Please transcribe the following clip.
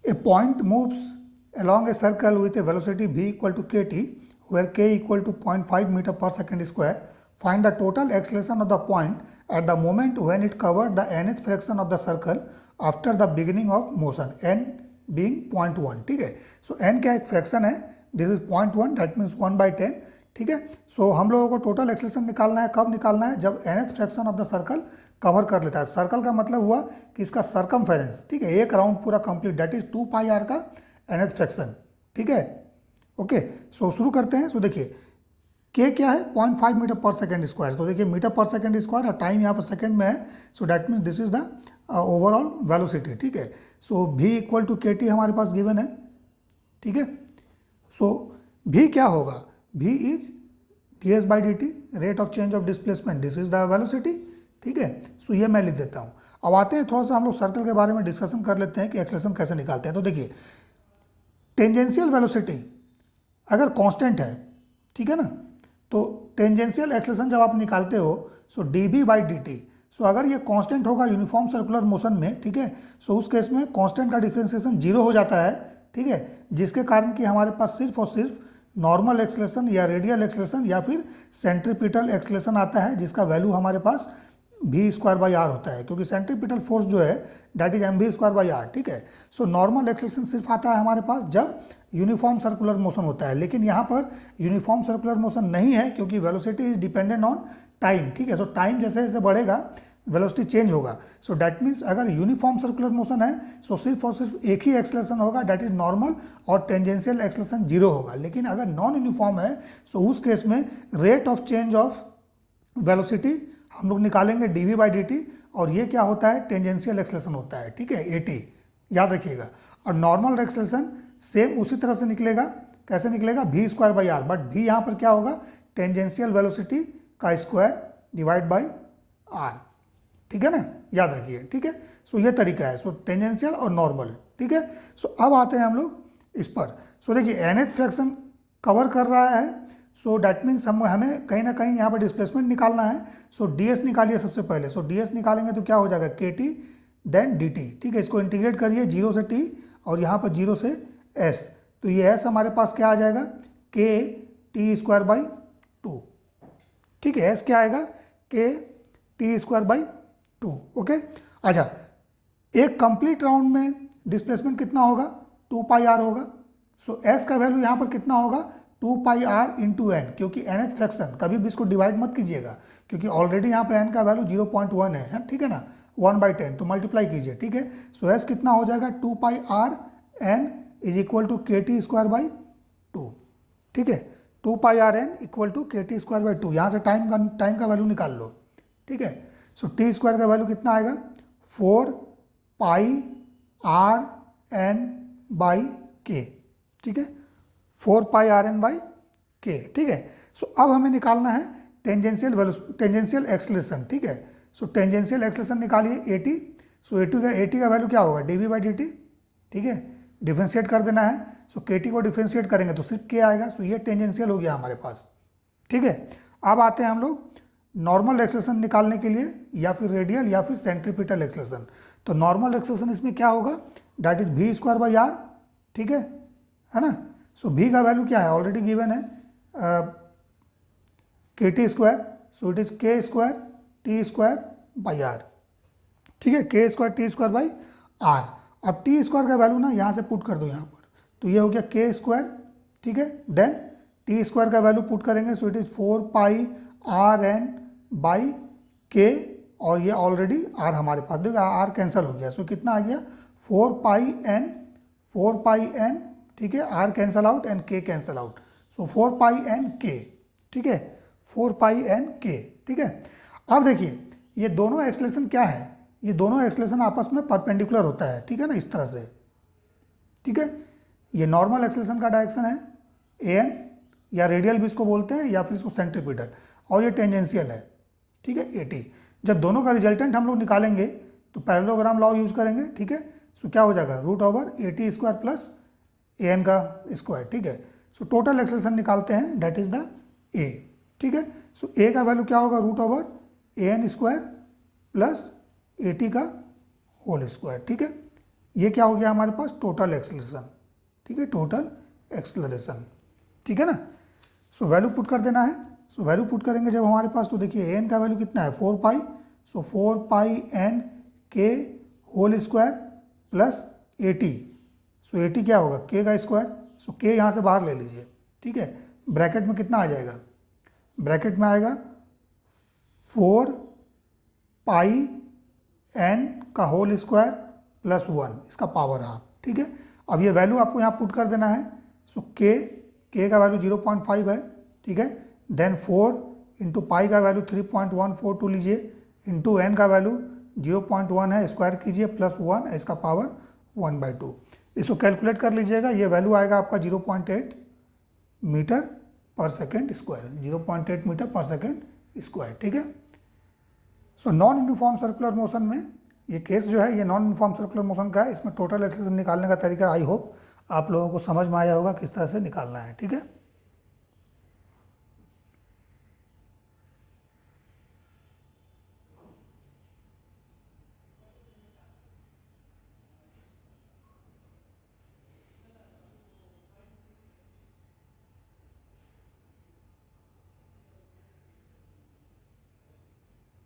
A point moves along a circle with a velocity v equal to kt, where k equal to 0.5 meter per second square. Find the total acceleration of the point at the moment when it covered the nth fraction of the circle after the beginning of motion, n being 0.1. ठीक है, सो n क्या एक fraction है, this is 0.1, that means 1/10. ठीक है, सो हम लोगों को टोटल एक्सेलेरेशन निकालना है. कब निकालना है? जब nth fraction of the circle cover कर लेता है. सर्कल का मतलब हुआ कि इसका सर्कमफेरेंस, ठीक है, एक राउंड पूरा कंप्लीट, दैट इज 2πr का nth फ्रैक्शन. ठीक है, ओके. सो शुरू करते हैं. सो देखिए k क्या है? 0.5 मीटर पर सेकेंड स्क्वायर. तो देखिए मीटर पर सेकेंड स्क्वायर और टाइम यहाँ पर सेकेंड में है, so that means this is the overall velocity. ठीक है, सो v equal to k T हमारे पास गिवन है. ठीक है, सो v क्या होगा? v is ds by d T, rate of change of displacement, this is the velocity. ठीक है, सो ये मैं लिख देता हूँ. अब आते हैं थोड़ा सा हम लोग सर्कल के बारे में डिस्कशन कर लेते हैं कि एक्सेलेरेशन कैसे निकालते हैं. तो देखिए टेंजेंशियल वेलोसिटी अगर कांस्टेंट है, ठीक है ना, तो टेंजेंशियल एक्सेलेरेशन जब आप निकालते हो so d b by d t. So अगर ये कांस्टेंट होगा यूनिफॉर्म सर्कुलर मोशन में, ठीक है, सो उस केस में कांस्टेंट का डिफरेंशिएशन 0 हो जाता है. ठीक है, जिसके कारण कि हमारे पास सिर्फ और सिर्फ नॉर्मल एक्सेलेरेशन या रेडियल एक्सेलेरेशन या फिर सेंट्रीपिटल एक्सेलेरेशन आता है, जिसका वैल्यू हमारे पास v स्क्वायर बाई आर होता है, क्योंकि सेंट्रीपिटल फोर्स जो है that is mv square by r. ठीक है, सो नॉर्मल एक्सेलेरेशन सिर्फ आता है हमारे पास जब यूनिफॉर्म सर्कुलर मोशन होता है. लेकिन यहाँ पर यूनिफॉर्म सर्कुलर मोशन नहीं है, क्योंकि velocity is dependent on time. ठीक है, सो टाइम जैसे जैसे बढ़ेगा वेलोसिटी चेंज होगा. सो दैट मीन्स अगर यूनिफॉर्म सर्कुलर मोशन है सो सिर्फ और सिर्फ एक ही एक्सेलेरेशन होगा, दैट इज नॉर्मल, और टेंजेंशियल एक्सेलेरेशन 0 होगा. लेकिन अगर नॉन यूनिफॉर्म है सो उस केस में rate of change of velocity हम लोग निकालेंगे d v by d t, और ये क्या होता है? टेंजेंशियल एक्सेलेरेशन होता है. ठीक है, ए टी याद रखिएगा. और नॉर्मल एक्सेलेरेशन सेम उसी तरह से निकलेगा. कैसे निकलेगा? v square by r, but v यहाँ पर क्या होगा? टेंजेंशियल वेलोसिटी का स्क्वायर डिवाइड बाई आर. ठीक है ना, याद रखिए. ठीक है, सो ये तरीका है. सो टेंजेंशियल और नॉर्मल. ठीक है, सो अब आते हैं हम लोग इस पर. सो देखिए nth फ्रैक्शन कवर कर रहा है, सो डैट मीन्स हमें कहीं ना कहीं यहाँ पर डिस्प्लेसमेंट निकालना है. सो ds निकालिए सबसे पहले. सो ds निकालेंगे तो क्या हो जाएगा? के टी देन डी टी. ठीक है, इसको इंटीग्रेट करिए 0 से t और यहाँ पर 0 से s. तो ये s हमारे पास क्या आ जाएगा? के टी स्क्वायर बाई 2. ठीक है, s क्या आएगा? के टी स्क्वायर बाई 2. ओके, अच्छा, एक कंप्लीट राउंड में डिस्प्लेसमेंट कितना होगा? 2πr होगा. सो s का वैल्यू यहाँ पर कितना होगा? 2πr इंटू एन, क्योंकि nth फ्रैक्शन, कभी भी इसको डिवाइड मत कीजिएगा, क्योंकि ऑलरेडी यहाँ पे n का वैल्यू 0.1 है. ठीक है ना, 1/10, तो मल्टीप्लाई कीजिए. ठीक है, सो s कितना हो जाएगा? 2πr n is equal to k t square by 2. ठीक है, 2πr n equal to k t square by 2. यहाँ से टाइम का वैल्यू निकाल लो. ठीक है, सो टी स्क्वायर का वैल्यू कितना आएगा? 4πr n बाई के. ठीक है, 4πr n बाई के. ठीक है, सो अब हमें निकालना है टेंजेंशियल एक्सेलेरेशन. ठीक है, सो टेंजेंशियल एक्सेलेरेशन निकालिए a t. So a t का वैल्यू क्या होगा? D v by d t. ठीक है, डिफ्रेंशिएट कर देना है. सो के टी को डिफ्रेंशिएट करेंगे तो सिर्फ के आएगा. सो ये टेंजेंशियल हो गया हमारे पास. ठीक है, अब आते हैं हम लोग नॉर्मल एक्सेलेरेशन निकालने के लिए, या फिर रेडियल या फिर सेंट्रीपिटल एक्सेलेरेशन. तो नॉर्मल एक्सेलेरेशन इसमें क्या होगा? That is v square by r. ठीक है ना. सो v का वैल्यू क्या है? ऑलरेडी गिवन है k t square. So it is k square t square by r. ठीक है, k square t square by r. अब टी स्क्वायर का वैल्यू ना यहाँ से पुट कर दो यहाँ पर, तो ये हो गया के स्क्वायर. ठीक है, देन टी स्क्वायर का वैल्यू पुट करेंगे. सो it is 4πr n by के, और ये ऑलरेडी r हमारे पास, देखो r कैंसिल हो गया. सो कितना आ गया? 4πn. ठीक है, r cancel out and k cancel out. So 4πn k. ठीक है, 4πn k. ठीक है, अब देखिए ये दोनों एक्सेलेरेशन क्या है? ये दोनों एक्सेलेरेशन आपस में परपेंडिकुलर होता है. ठीक है ना, इस तरह से. ठीक है, ये नॉर्मल एक्सेलेरेशन का डायरेक्शन है an, या रेडियल भी इसको बोलते हैं, या फिर इसको सेंट्रीपिटल, और ये टेंजेंशियल है. ठीक है, ए टी. जब दोनों का रिजल्टेंट हम लोग निकालेंगे तो पैरेललोग्राम लॉ यूज करेंगे. ठीक है, सो क्या हो जाएगा? Root over a t square plus a n का स्क्वायर. ठीक है, सो टोटल एक्सेलेरेशन निकालते हैं, दैट इज द ए. ठीक है, सो ए का वैल्यू क्या होगा? Root over a n square plus a t का होल स्क्वायर. ठीक है, ये क्या हो गया हमारे पास, टोटल एक्सेलरेशन, ठीक है, टोटल एक्सेलरेशन, ठीक है ना। सो वैल्यू पुट कर देना है। सो वैल्यू पुट करेंगे जब हमारे पास, तो देखिए एन का वैल्यू कितना है 4 पाई, सो 4 पाई एन के होल स्क्वायर प्लस 80, सो 80 क्या होगा के का स्क्वायर, सो के यहाँ से बाहर ले लीजिए, ठीक है। ब्रैकेट में कितना आ जाएगा, ब्रैकेट में आएगा 4 पाई एन का होल स्क्वायर प्लस 1, इसका पावर हाफ, ठीक है। अब ये वैल्यू आपको यहाँ पुट कर देना है। सो के का वैल्यू 0.5 है, ठीक है। देन 4 इंटू पाई का वैल्यू 3.142 लीजिए, इंटू एन का वैल्यू 0.1 है, स्क्वायर कीजिए प्लस 1 है, इसका पावर 1/2। इसको कैलकुलेट कर लीजिएगा, ये वैल्यू आएगा आपका 0.8 मीटर पर सेकेंड स्क्वायर, 0.8 मीटर पर सेकेंड स्क्वायर, ठीक है। So non uniform circular motion में ये केस जो है ये नॉन यूनिफॉर्म सर्कुलर मोशन का है। इसमें टोटल एक्सेलरेशन निकालने का तरीका आई होप आप लोगों को समझ में आया होगा किस तरह से निकालना है, ठीक है।